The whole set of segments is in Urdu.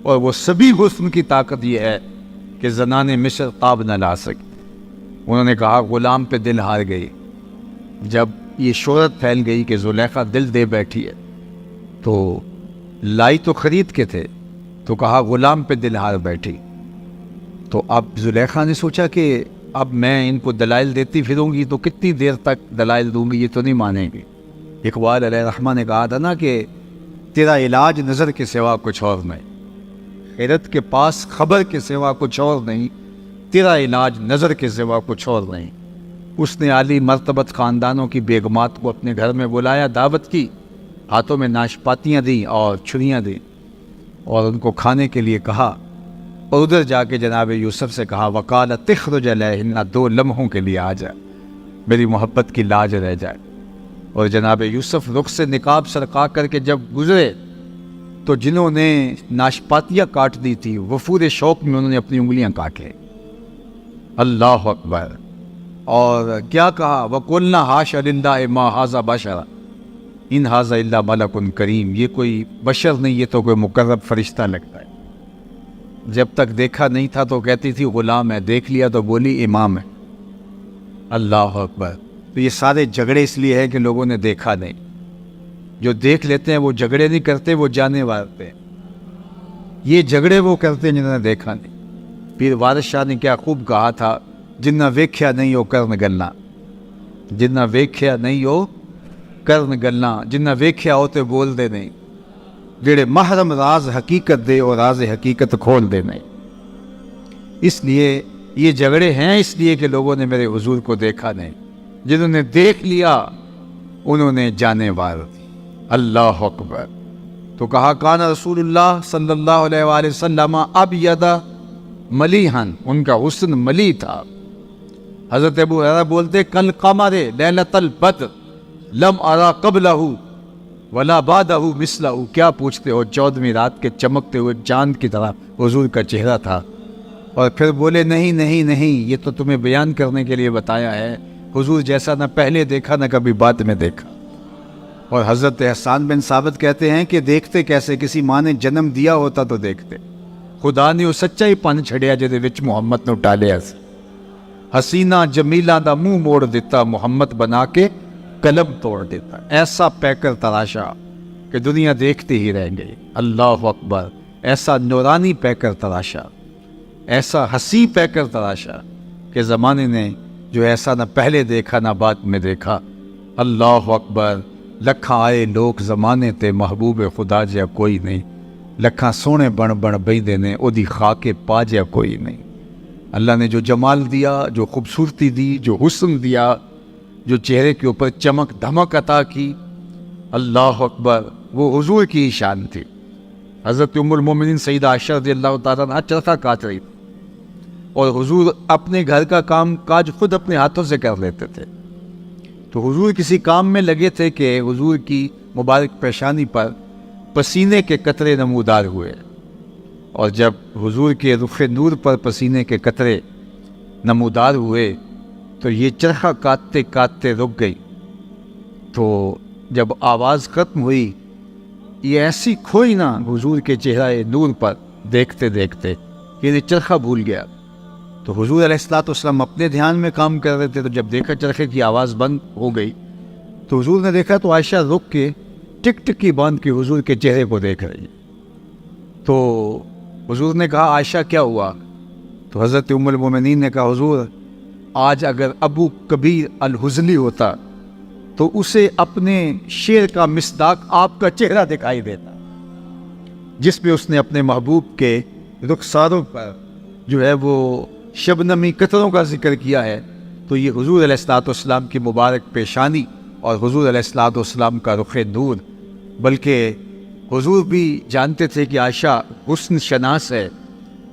اور وہ سبھی حسن کی طاقت یہ ہے کہ زنان مصر قاب نہ لا سکی۔ انہوں نے کہا غلام پہ دل ہار گئی۔ جب یہ شہرت پھیل گئی کہ زلیخا دل دے بیٹھی ہے تو لائی تو خرید کے تھے، تو کہا غلام پہ دل ہار بیٹھی۔ تو اب زلیخا نے سوچا کہ اب میں ان کو دلائل دیتی پھروں گی تو کتنی دیر تک دلائل دوں گی، یہ تو نہیں مانیں گے۔ اقبال علیہ الرحمہ نے کہا تھا نا کہ تیرا علاج نظر کے سوا کچھ اور نہیں، خیرت کے پاس خبر کے سوا کچھ اور نہیں، تیرا علاج نظر کے سوا کچھ اور نہیں۔ اس نے عالی مرتبت خاندانوں کی بیگمات کو اپنے گھر میں بلایا، دعوت کی، ہاتھوں میں ناشپاتیاں دیں اور چھریاں دیں اور ان کو کھانے کے لیے کہا، اور ادھر جا کے جناب یوسف سے کہا وقال تخرج علیہن، 2 لمحوں کے لیے آ جائے، میری محبت کی لاج رہ جائے۔ اور جناب یوسف رخ سے نقاب سرقا کر کے جب گزرے تو جنہوں نے ناشپاتیاں کاٹ دی تھی وفور شوق میں انہوں نے اپنی انگلیاں کاٹے۔ اللہ اکبر۔ اور کیا کہا وَقُلْنَا حَاشَ لِلَّهِ مَا هَٰذَا بَشَرًا إِنْ هَٰذَا إِلَّا مَلَكٌ کریم، یہ کوئی بشر نہیں، یہ تو کوئی مقرب فرشتہ لگتا ہے۔ جب تک دیکھا نہیں تھا تو کہتی تھی غلام ہے، دیکھ لیا تو بولی امام ہے۔ اللہ اکبر۔ تو یہ سارے جھگڑے اس لیے ہے کہ لوگوں نے دیکھا نہیں۔ جو دیکھ لیتے ہیں وہ جھگڑے نہیں کرتے، وہ جانے مارتے ہیں۔ یہ جھگڑے وہ کرتے ہیں جنہوں نے دیکھا نہیں۔ پیر وارث شاہ نے کیا خوب کہا تھا، جنہ ویکھیا نہیں ہو کرن گلنا، جنہ ویکھیا نہیں ہو کرن گلنا، جنہ ویکھیا ہو تے بول دے نہیں، جڑے محرم راز حقیقت دے اور راز حقیقت کھول دے نہیں۔ اس لیے یہ جھگڑے ہیں اس لیے کہ لوگوں نے میرے حضور کو دیکھا نہیں، جنہوں نے دیکھ لیا انہوں نے جانے وار دی۔ اللہ اکبر۔ تو کہا کان رسول اللہ صلی اللہ علیہ وآلہ وسلم ابید ملیحن، ان کا حسن ملی تھا۔ حضرت ابو ہریرہ بولتے کل قمر لیلۃ البدر لم ارا قبلہ ولا بعدہ مثلہ، کیا پوچھتے ہو، 14ویں رات کے چمکتے ہوئے چاند کی طرح حضور کا چہرہ تھا۔ اور پھر بولے نہیں نہیں نہیں، یہ تو تمہیں بیان کرنے کے لیے بتایا ہے، حضور جیسا نہ پہلے دیکھا نہ کبھی بعد میں دیکھا۔ اور حضرت احسان بن ثابت کہتے ہیں کہ دیکھتے کیسے، کسی ماں نے جنم دیا ہوتا تو دیکھتے۔ خدا نے وہ سچا ہی پن چھڑیا جہدے وچ محمد نو ٹالیا سی۔ حسینہ جمیلہ دا منہ موڑ دیتا، محمد بنا کے قلم توڑ دیتا۔ ایسا پیکر تراشا کہ دنیا دیکھتے ہی رہ گئی۔ اللہ اکبر۔ ایسا نورانی پیکر تراشا، ایسا حسی پیکر تراشا کہ زمانے نے جو ایسا نہ پہلے دیکھا نہ بعد میں دیکھا۔ اللہ اکبر۔ لکھاں آئے لوگ زمانے تے، محبوب خدا جیا کوئی نہیں، لکھاں سونے بن بن بیندے نے، او دی خاک پا جیا کوئی نہیں۔ اللہ نے جو جمال دیا، جو خوبصورتی دی، جو حسن دیا، جو چہرے کے اوپر چمک دھمک عطا کی، اللہ اکبر، وہ حضور کی ہی شان تھی۔ حضرت ام المومنین سیدہ عائشہ رضی اللہ تعالیٰ عنہا چرخہ کاٹ رہی تھی اور حضور اپنے گھر کا کام کاج خود اپنے ہاتھوں سے کر لیتے تھے۔ تو حضور کسی کام میں لگے تھے کہ حضور کی مبارک پیشانی پر پسینے کے قطرے نمودار ہوئے، اور جب حضور کے رخ نور پر پسینے کے قطرے نمودار ہوئے تو یہ چرخہ کاٹتے کاٹتے رک گئی۔ تو جب آواز ختم ہوئی، یہ ایسی کھوئی نا حضور کے چہرہ نور پر دیکھتے دیکھتے کہ یہ چرخہ بھول گیا۔ تو حضور علیہ السلام اپنے دھیان میں کام کر رہے تھے، تو جب دیکھا چرخے کی آواز بند ہو گئی تو حضور نے دیکھا تو عائشہ رک کے ٹک ٹکی باندھ کے حضور کے چہرے کو دیکھ رہی۔ تو حضور نے کہا عائشہ کیا ہوا؟ تو حضرت ام المومنین نے کہا حضور آج اگر ابو کبیر الحزلی ہوتا تو اسے اپنے شعر کا مصداق آپ کا چہرہ دکھائی دیتا، جس میں اس نے اپنے محبوب کے رخساروں پر جو ہے وہ شبنمی قطروں کا ذکر کیا ہے۔ تو یہ حضور علیہ السلام کی مبارک پیشانی اور حضور علیہ السلام کا رخ نور، بلکہ حضور بھی جانتے تھے کہ عائشہ حسن شناس ہے،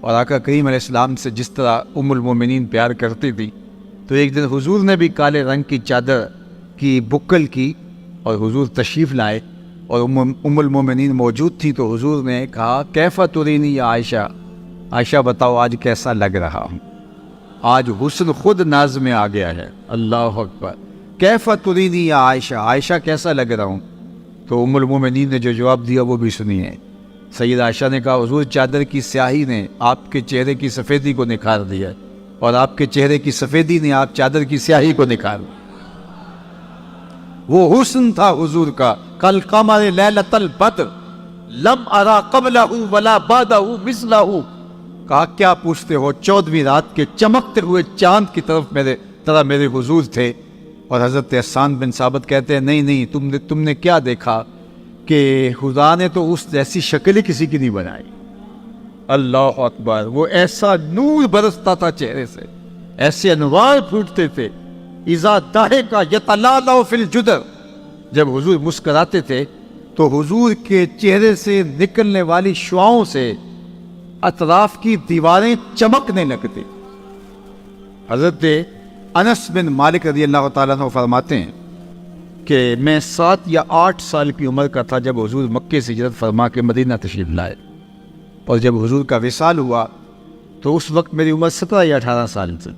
اور آقا کریم علیہ السلام سے جس طرح ام المومنین پیار کرتی تھی، تو ایک دن حضور نے بھی کالے رنگ کی چادر کی بکل کی اور حضور تشریف لائے اور ام المومنین موجود تھی۔ تو حضور نے کہا کیف ترینی یا عائشہ، عائشہ بتاؤ آج کیسا لگ رہا ہوں، آج حسن خود ناز میں آ گیا ہے۔ اللہ اکبر۔ کیف ترینی یا عائشہ، عائشہ کیسا لگ رہا ہوں؟ تو ام المومنین نے جو جواب دیا وہ بھی سنیے۔ سید عائشہ نے کہا حضور چادر کی سیاہی نے آپ کے چہرے کی سفیدی کو نکھار دیا اور آپ کے چہرے کی سفیدی نے آپ چادر کی سیاہی کو نکھار دیا۔ وہ حسن تھا حضور کا کل قمر لیلۃ البدر لم ارا قبلہ ولا بعدہ مثلہ۔ کہا کیا پوچھتے ہو، 14ویں رات کے چمکتے ہوئے چاند کی طرح میرے حضور تھے۔ اور حضرت حسان بن ثابت کہتے ہیں نہیں تم نے کیا دیکھا کہ خدا نے تو اس جیسی شکل ہی کسی کی نہیں بنائی۔ اللہ اکبر، وہ ایسا نور برستا تھا چہرے سے، ایسے انوار پھوٹتے تھے۔ اذا ضحک یتلالأ فی الجدر، جب حضور مسکراتے تھے تو حضور کے چہرے سے نکلنے والی شعاؤں سے اطراف کی دیواریں چمکنے لگتی۔ حضرت انس بن مالک رضی اللہ تعالیٰ عنہ فرماتے ہیں کہ میں 7 یا 8 سال کی عمر کا تھا جب حضور مکے سے ہجرت فرما کے مدینہ تشریف لائے، اور جب حضور کا وصال ہوا تو اس وقت میری عمر 17 یا 18 سال تھی۔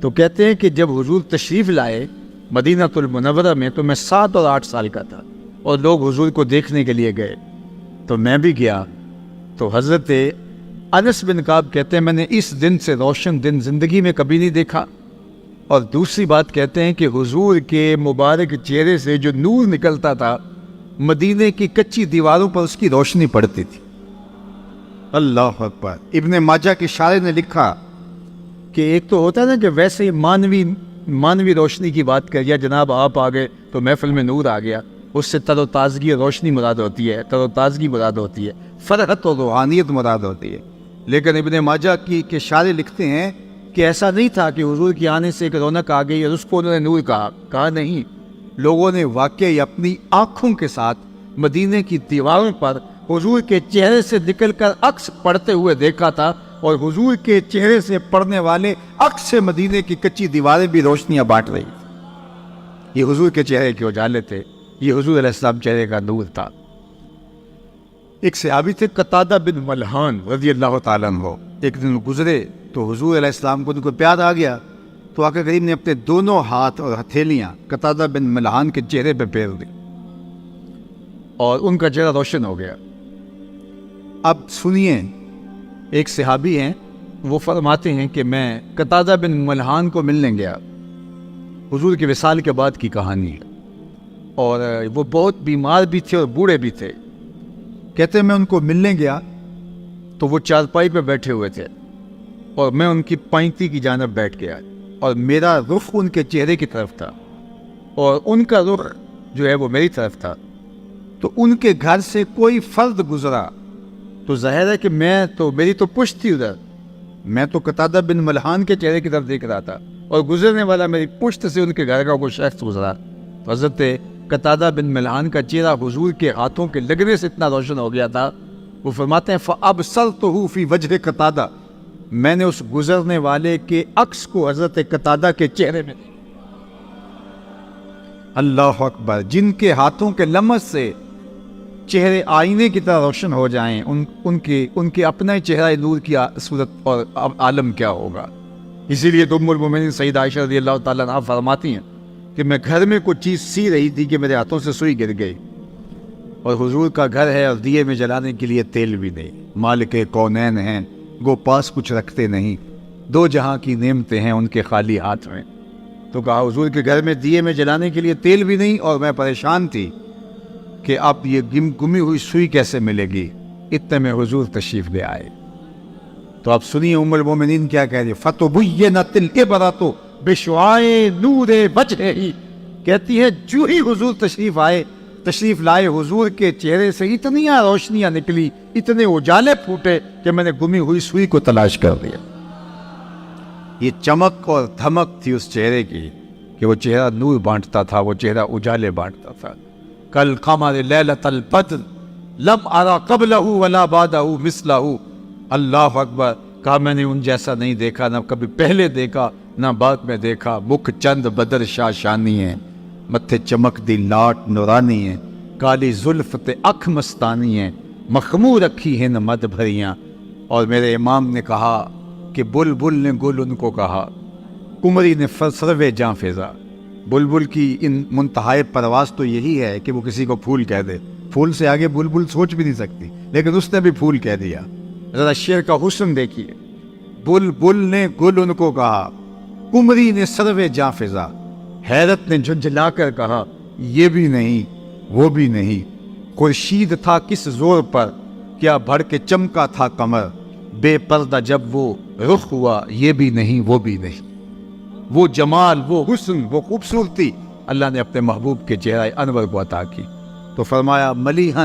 تو کہتے ہیں کہ جب حضور تشریف لائے مدینہ المنورہ میں تو میں 7 اور 8 سال کا تھا، اور لوگ حضور کو دیکھنے کے لیے گئے تو میں بھی گیا۔ تو حضرت انس بن کعب کہتے ہیں میں نے اس دن سے روشن دن زندگی میں کبھی نہیں دیکھا۔ اور دوسری بات کہتے ہیں کہ حضور کے مبارک چہرے سے جو نور نکلتا تھا مدینے کی کچی دیواروں پر اس کی روشنی پڑتی تھی۔ اللہ اکبر۔ ابن ماجہ کے شارح نے لکھا کہ ایک تو ہوتا ہے نا کہ ویسے ہی مانوی روشنی کی بات کر یا جناب آپ آ گئے تو محفل میں نور آ گیا، اس سے تر و تازگی اور روشنی مراد ہوتی ہے، تر و تازگی مراد ہوتی ہے، فرحت اور روحانیت مراد ہوتی ہے۔ لیکن ابن ماجہ کے شارح لکھتے ہیں کہ ایسا نہیں تھا کہ حضور کے آنے سے ایک رونق آ گئی اور اس کو انہوں نے نور کہا نہیں، لوگوں نے واقعی اپنی آنکھوں کے ساتھ مدینے کی دیواروں پر حضور کے چہرے سے نکل کر عکس پڑتے ہوئے دیکھا تھا، اور حضور کے چہرے سے پڑنے والے عکس سے مدینے کی کچی دیواریں بھی روشنیاں بانٹ رہی تھیں۔ یہ حضور کے چہرے کے اجالے تھے، یہ حضور علیہ السلام چہرے کا نور تھا۔ ایک صحابی تھے قتادہ بن ملحان رضی اللہ تعالیٰ عنہ، ایک دن گزرے تو حضور علیہ السلام کو ان کو پیار آ گیا تو آقا کریم نے اپنے دونوں ہاتھ اور ہتھیلیاں قتادہ بن ملحان کے چہرے پہ پھیر دی اور ان کا چہرہ روشن ہو گیا۔ اب سنیے، ایک صحابی ہیں وہ فرماتے ہیں کہ میں قتادہ بن ملحان کو ملنے گیا، حضور کے وصال کے بعد کی کہانی ہے، اور وہ بہت بیمار بھی تھے اور بوڑھے بھی تھے۔ کہتے ہیں میں ان کو ملنے گیا تو وہ چارپائی پہ بیٹھے ہوئے تھے اور میں ان کی پائنتی کی جانب بیٹھ گیا، اور میرا رخ ان کے چہرے کی طرف تھا اور ان کا رخ جو ہے وہ میری طرف تھا۔ تو ان کے گھر سے کوئی فرد گزرا تو ظاہر ہے کہ میری تو پشت تھی ادھر، میں تو قتادہ بن ملحان کے چہرے کی طرف دیکھ رہا تھا، اور گزرنے والا میری پشت سے ان کے گھر کا کوئی شخص گزرا تو حضرت قتادہ بن ملحان کا چہرہ حضور کے ہاتھوں کے لگنے سے اتنا روشن ہو گیا تھا، وہ فرماتے ہیں فَأَبْصَرْتُهُ فِي وَجْهِ قتادہ، میں نے اس گزرنے والے کے عکس کو حضرت قتادہ کے چہرے میں اللہ اکبر، جن کے ہاتھوں کے لمس سے چہرے آئینے کی طرح روشن ہو جائیں، ان کے اپنا ہی چہرہ نور کی صورت اور عالم کیا ہوگا۔ اسی لیے ام المومنین سید عائشہ رضی اللہ تعالیٰ عنہ فرماتی ہیں کہ میں گھر میں کوئی چیز سی رہی تھی کہ میرے ہاتھوں سے سوئی گر گئی، اور حضور کا گھر ہے اور دیے میں جلانے کے لیے تیل بھی نہیں، مالک کونین ہیں گو پاس کچھ رکھتے نہیں، 2 جہاں کی نعمتیں ہیں ان کے خالی ہاتھ میں۔ تو کہا حضور کے گھر میں دیے میں جلانے کے لیے تیل بھی نہیں، اور میں پریشان تھی کہ اب یہ گمی ہوئی سوئی کیسے ملے گی، اتنے میں حضور تشریف لے آئے۔ تو آپ سنیے ام المومنین کیا کہہ رہی، فَتُبُيَّنَتِ الْإِبْرَةُ بِشُعَاعِ نُورِ وَجْهِهِ، کہتی ہے جو ہی حضور تشریف لائے حضور کے چہرے سے اتنیاں روشنیاں نکلی، اتنے اجالے پھوٹے کہ میں نے گمی ہوئی سوئی کو تلاش کر لیا۔ یہ چمک اور دھمک تھی اس چہرے کی کہ وہ چہرہ نور بانٹتا تھا، وہ چہرہ اجالے بانٹتا تھا۔ کل قمر لیلۃ البدر لم ارا قبلہ ولا بعدہ مثلہ، اللہ اکبر، کہا میں نے ان جیسا نہیں دیکھا، نہ کبھی پہلے دیکھا نہ بعد میں دیکھا۔ مکھ چند بدر شاشانی ہیں، متھے چمک دی لاٹ نورانی ہیں، کالی زلف تے اکھ مستانی ہیں، مخمور رکھی ہیں مد بھریاں۔ اور میرے امام نے کہا کہ بلبل نے گل ان کو کہا، کمری نے سروے جاں فضا۔ بلبل کی ان منتہائے پرواز تو یہی ہے کہ وہ کسی کو پھول کہہ دے، پھول سے آگے بلبل سوچ بھی نہیں سکتی، لیکن اس نے بھی پھول کہہ دیا۔ ذرا شعر کا حسن دیکھیے، بلبل نے گل ان کو کہا، کمری نے سروے جاں فضا، حیرت نے جھنجھلا کر کہا یہ بھی نہیں وہ بھی نہیں، خورشید تھا کس زور پر، کیا بھڑ کے چمکا تھا قمر، بے پردہ جب وہ رخ ہوا یہ بھی نہیں وہ بھی نہیں۔ وہ جمال، وہ حسن، وہ خوبصورتی اللہ نے اپنے محبوب کے چہرہ انور کو عطا کی، تو فرمایا ملیحاً